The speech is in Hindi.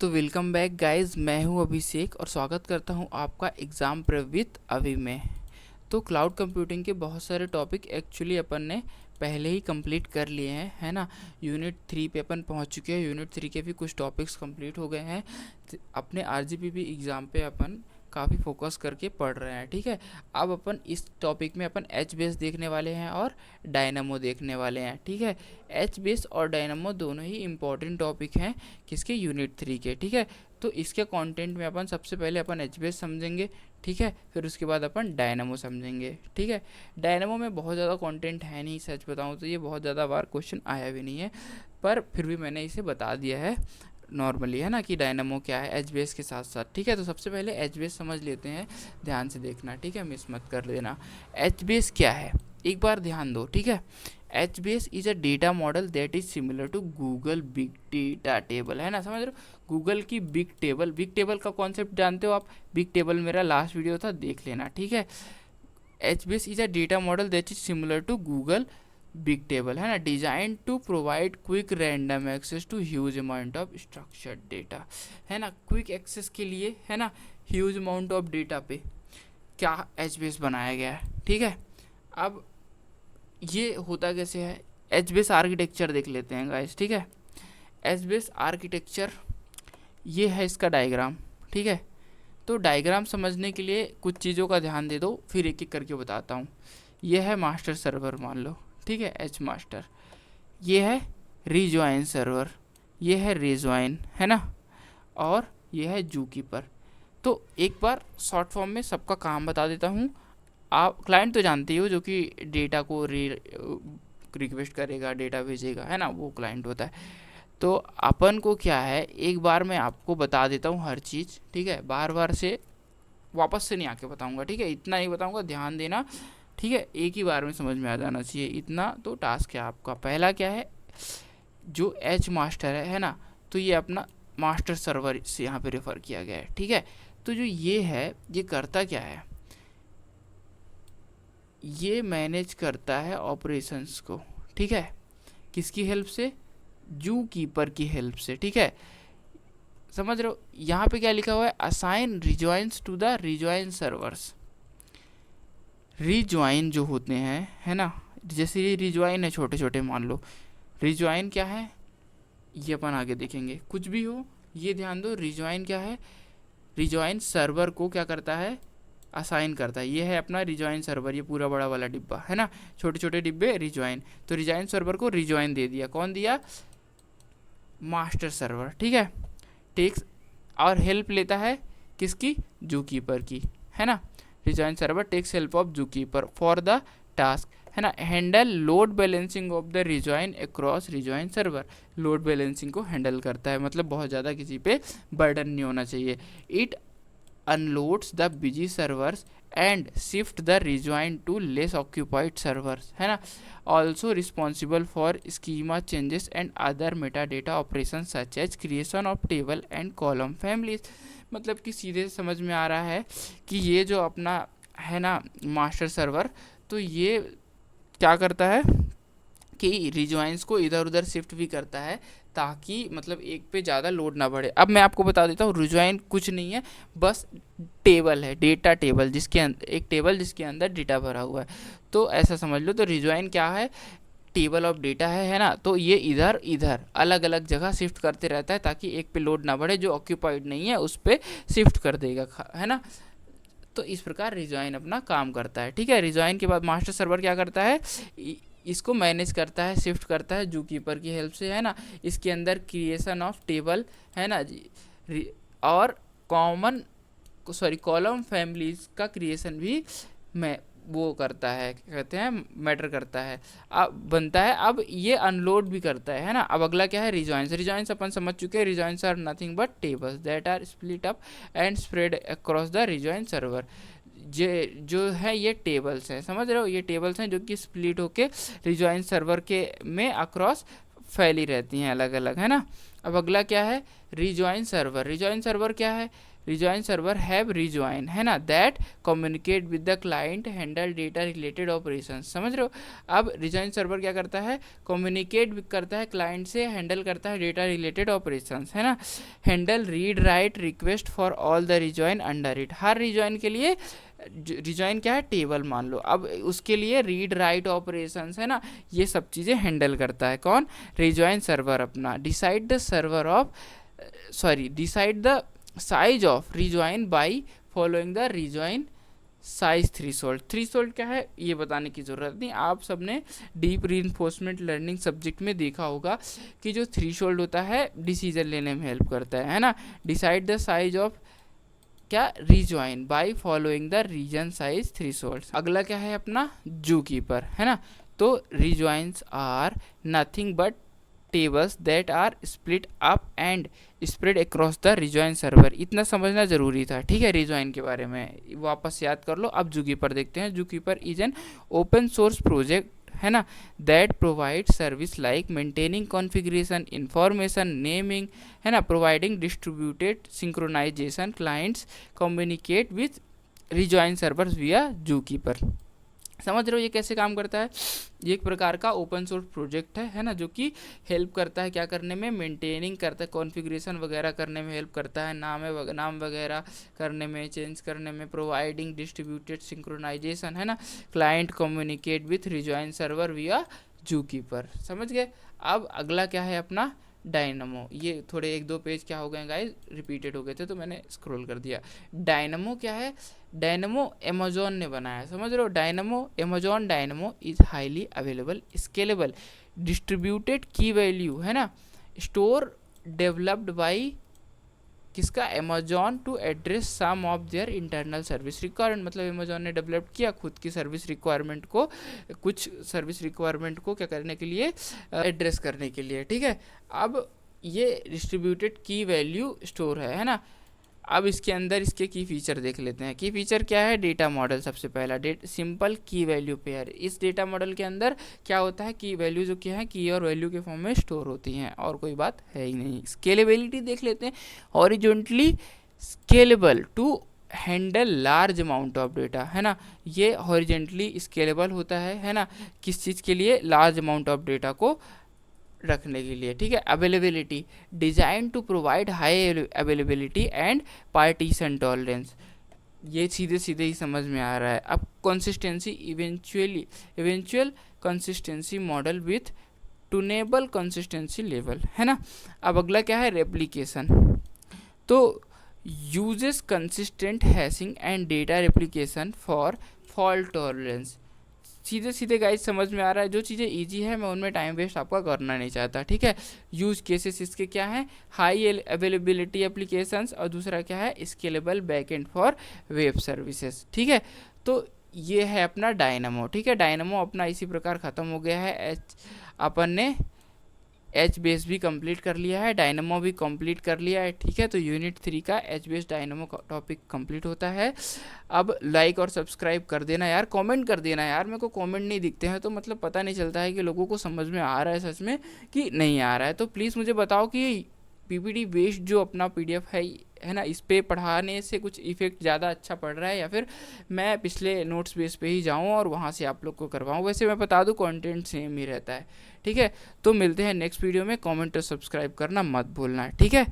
तो वेलकम बैक गाइस, मैं हूं अभिषेक और स्वागत करता हूं आपका एग्ज़ाम प्रेप विद अभी में। तो क्लाउड कंप्यूटिंग के बहुत सारे टॉपिक एक्चुअली अपन ने पहले ही कंप्लीट कर लिए हैं, है ना। यूनिट 3 पे अपन पहुंच चुके हैं। यूनिट 3 के भी कुछ टॉपिक्स कंप्लीट हो गए हैं। अपने आरजीपीपी एग्ज़ाम पे अपन काफ़ी फोकस करके पढ़ रहे हैं, ठीक है। अब अपन इस टॉपिक में अपन एच बेस देखने वाले हैं और डायनामो देखने वाले हैं, ठीक है। एच बेस और डायनामो दोनों ही इम्पॉर्टेंट टॉपिक हैं किसके, यूनिट 3 के, ठीक है। तो इसके कंटेंट में अपन सबसे पहले अपन एच बेस समझेंगे, ठीक है। फिर उसके बाद अपन डायनामो समझेंगे, ठीक है। डायनामो में बहुत ज़्यादा कंटेंट है नहीं, सच बताऊँ तो ये बहुत ज़्यादा बार क्वेश्चन आया भी नहीं है, पर फिर भी मैंने इसे बता दिया है नॉर्मली, है ना, कि डायनामो क्या है एच बेस के साथ साथ, ठीक है। तो सबसे पहले एच बेस समझ लेते हैं, ध्यान से देखना, ठीक है, मिस मत कर देना। एच बेस क्या है एक बार ध्यान दो, ठीक है। H base is a data model that is similar to Google big data table, है ना, समझ रहे हो। गूगल की बिग टेबल का कॉन्सेप्ट जानते हो आप। बिग टेबल मेरा लास्ट वीडियो था, देख लेना, ठीक है। H base is a data model that is similar to Google big table, है ना, design to provide quick random access to huge amount of structured data, है ना। क्विक एक्सेस के लिए, है ना, ह्यूज अमाउंट ऑफ डेटा पे क्या एच बेस बनाया गया है, ठीक है। अब ये होता कैसे है, एच बेस आर्किटेक्चर देख लेते हैं गाइस, ठीक है। एच बेस आर्किटेक्चर ये है इसका डायग्राम, ठीक है। तो डायग्राम समझने के लिए कुछ चीज़ों का ध्यान दे दो, फिर एक एक करके बताता हूँ। ये है मास्टर सर्वर मान लो, ठीक है, एच मास्टर। ये है रिजॉइन सर्वर, ये है रिजॉइन, है ना, और ये है जू कीपर। तो एक बार शॉर्ट फॉर्म में सबका काम बता देता हूँ। आप क्लाइंट तो जानते ही हो, जो कि डेटा को रिक्वेस्ट करेगा, डेटा भेजेगा, है ना, वो क्लाइंट होता है। तो अपन को क्या है, एक बार मैं आपको बता देता हूँ हर चीज़, ठीक है। बार बार से वापस से नहीं आके बताऊँगा, ठीक है, इतना ही बताऊँगा, ध्यान देना, ठीक है। एक ही बार में समझ में आ जाना चाहिए, इतना तो टास्क है आपका। पहला क्या है, जो एच मास्टर है ना, तो ये अपना मास्टर सर्वर से यहाँ पे रेफर किया गया है, ठीक है। तो जो ये है, ये करता क्या है, ये मैनेज करता है ऑपरेशंस को, ठीक है। किसकी हेल्प से, जू कीपर की हेल्प से, ठीक है। समझ रहे हो, यहाँ पे क्या लिखा हुआ है, assign regions to the region servers. Region जो होते हैं, है ना, जैसे ये रिजॉइन है छोटे छोटे, मान लो रिजॉइन क्या है, ये अपन आगे देखेंगे, कुछ भी हो ये ध्यान दो। रिजॉइन क्या है, रिजॉइन सर्वर को क्या करता है, असाइन करता है। ये है अपना रिजॉइन सर्वर, ये पूरा बड़ा वाला डिब्बा, है ना, छोटे छोटे डिब्बे रिजॉइन। तो रिजॉइन सर्वर को रिजॉइन दे दिया, कौन दिया, मास्टर सर्वर, ठीक है। टेक्स और हेल्प लेता है किसकी, जू कीपर की, है ना। Region server takes help of zookeeper for the task, है ना। Handle load balancing of the region across region server, load balancing को हैंडल करता है, मतलब बहुत ज़्यादा किसी पे बर्डन नहीं होना चाहिए। It unloads the busy servers and shift the region to less occupied servers, है ना। Also responsible for schema changes and other meta data operation such as creation of table and column families. मतलब कि सीधे समझ में आ रहा है कि ये जो अपना है ना मास्टर सर्वर, तो ये क्या करता है कि रिजॉइंस को इधर उधर शिफ्ट भी करता है, ताकि मतलब एक पे ज़्यादा लोड ना बढ़े। अब मैं आपको बता देता हूँ, रिजॉइन कुछ नहीं है, बस टेबल है, डेटा टेबल, जिसके एक टेबल जिसके अंदर डेटा भरा हुआ है। तो ऐसा समझ लो, तो रिजॉइन क्या है, टेबल ऑफ डेटा है ना। तो ये इधर इधर अलग अलग जगह शिफ्ट करते रहता है, ताकि एक पे लोड ना बढ़े, जो ऑक्यूपाइड नहीं है उस पर शिफ्ट कर देगा, है ना। तो इस प्रकार रिजॉइन अपना काम करता है, ठीक है। रिजॉइन के बाद मास्टर सर्वर क्या करता है, इसको मैनेज करता है, शिफ्ट करता है जू कीपर की हेल्प से, है ना। इसके अंदर क्रिएशन ऑफ टेबल, है ना जी, और कॉलम फैमिलीज का क्रिएशन भी मैं वो करता है, क्या कहते हैं, मैटर करता है, अब बनता है। अब ये अनलोड भी करता है ना। अब अगला क्या है, रिजॉइंस। रिजॉइंस अपन समझ चुके हैं, regions are nothing but tables that are split up and spread across the region server. जो है ये टेबल्स हैं, समझ रहे हो, ये टेबल्स हैं जो कि स्प्लिट होके रिजॉइन सर्वर के में अक्रॉस फैली रहती हैं अलग अलग, है ना। अब अगला क्या है, रिजॉइन सर्वर। रिजॉइन सर्वर क्या है, रिजॉइन सर्वर हैव रिजॉइन, है ना, that communicate with the client, handle data related operation. समझ रहे हो? अब रिजॉइन सर्वर क्या करता है, कम्युनिकेट करता है क्लाइंट से, हैंडल करता है डेटा रिलेटेड ऑपरेशन, है ना। Handle read write request for all the rejoin under it, her rejoin के लिए, रिजॉइन क्या है, टेबल मान लो, अब उसके लिए रीड राइट ऑपरेशंस, है ना, ये सब चीज़ें हैंडल करता है कौन, रिजॉइन सर्वर अपना। Decide the server of decide the size of rejoin by following the rejoin size threshold. Threshold क्या है ये बताने की ज़रूरत नहीं, आप सबने डीप रीइंफोर्समेंट लर्निंग सब्जेक्ट में देखा होगा कि जो थ्रीशोल्ड होता है डिसीजन लेने में हेल्प करता है ना। डिसाइड द साइज ऑफ क्या, region by following the region size threshold. अगला क्या है अपना, जू कीपर, है ना। तो regions are nothing but tables that are split up and spread across the region server. इतना समझना जरूरी था, ठीक है। रिजॉइन के बारे में वापस याद कर लो। अब जू कीपर देखते हैं। Zookeeper is an open source project, है ना, that provide service like maintaining configuration, information, naming, है ना, providing distributed synchronization, clients communicate with region servers via जू कीपर। समझ रहे हो ये कैसे काम करता है? ये एक प्रकार का ओपन सोर्स प्रोजेक्ट है ना, जो कि हेल्प करता है क्या करने में, मेंटेनिंग करता है, कॉन्फ़िगरेशन वगैरह करने में हेल्प करता है, नाम वगैरह करने में, चेंज करने में, प्रोवाइडिंग डिस्ट्रीब्यूटेड सिंक्रोनाइजेशन, है ना, client communicate with rejoin server विया जू कीपर। समझ गए? अब अगला क्या है अपना, डायनमो। ये थोड़े एक दो पेज क्या हो गए गाइस, रिपीटेड हो गए थे तो मैंने स्क्रॉल कर दिया। डायनमो क्या है, डायनमो अमेजोन ने बनाया, समझ रहे हो, Dynamo Amazon Dynamo is highly available, scalable, distributed key value, है ना, स्टोर डेवलप्ड बाई किसका, Amazon, to address some of their internal service requirement. मतलब अमेजोन ने डेवलप किया खुद की सर्विस रिक्वायरमेंट को, कुछ सर्विस रिक्वायरमेंट को क्या करने के लिए, एड्रेस करने के लिए, ठीक है। अब ये डिस्ट्रीब्यूटेड की वैल्यू स्टोर है ना। अब इसके अंदर इसके की फीचर देख लेते हैं। की फीचर क्या है, डेटा मॉडल सबसे पहला, सिंपल की वैल्यू पेयर। इस डेटा मॉडल के अंदर क्या होता है, की वैल्यू जो क्या है, की और वैल्यू के फॉर्म में स्टोर होती हैं, और कोई बात है ही नहीं। स्केलेबिलिटी देख लेते हैं, horizontally scalable to handle large amount of data, है ना। ये हॉरिजॉन्टली स्केलेबल होता है ना, किस चीज़ के लिए, लार्ज अमाउंट ऑफ डेटा को रखने के लिए, ठीक है। Availability, design to provide high availability and partition tolerance, ये सीधे सीधे ही समझ में आ रहा है। अब consistency, eventual consistency model with tunable consistency level, है ना। अब अगला क्या है, रेप्लिकेशन। तो uses consistent hashing and data replication for fault tolerance. सीधे सीधे गाइस समझ में आ रहा है। जो चीज़ें इजी है मैं उनमें टाइम वेस्ट आपका करना नहीं चाहता, ठीक है। यूज केसेस इसके क्या है, हाई अवेलेबिलिटी एप्लीकेशंस, और दूसरा क्या है, scalable backend for web services, ठीक है। तो ये है अपना डायनामो, ठीक है। डायनामो अपना इसी प्रकार ख़त्म हो गया है। अपन ने एच बेस भी कंप्लीट कर लिया है, डायनामो भी कंप्लीट कर लिया है, ठीक है। तो यूनिट 3 का एच बेस डायनामो का टॉपिक कंप्लीट होता है। अब लाइक और सब्सक्राइब कर देना यार, कमेंट कर देना यार, मेरे को कमेंट नहीं दिखते हैं तो मतलब पता नहीं चलता है कि लोगों को समझ में आ रहा है सच में कि नहीं आ रहा है। तो प्लीज़ मुझे बताओ कि पीपीटी बेस्ड जो अपना पीडीएफ है ना, इस पे पढ़ाने से कुछ इफेक्ट ज़्यादा अच्छा पड़ रहा है, या फिर मैं पिछले नोट्स बेस पे ही जाऊँ और वहाँ से आप लोग को करवाऊँ। वैसे मैं बता दूँ कंटेंट सेम ही रहता है, ठीक है। तो मिलते हैं नेक्स्ट वीडियो में, कमेंट और सब्सक्राइब करना मत भूलना, ठीक है।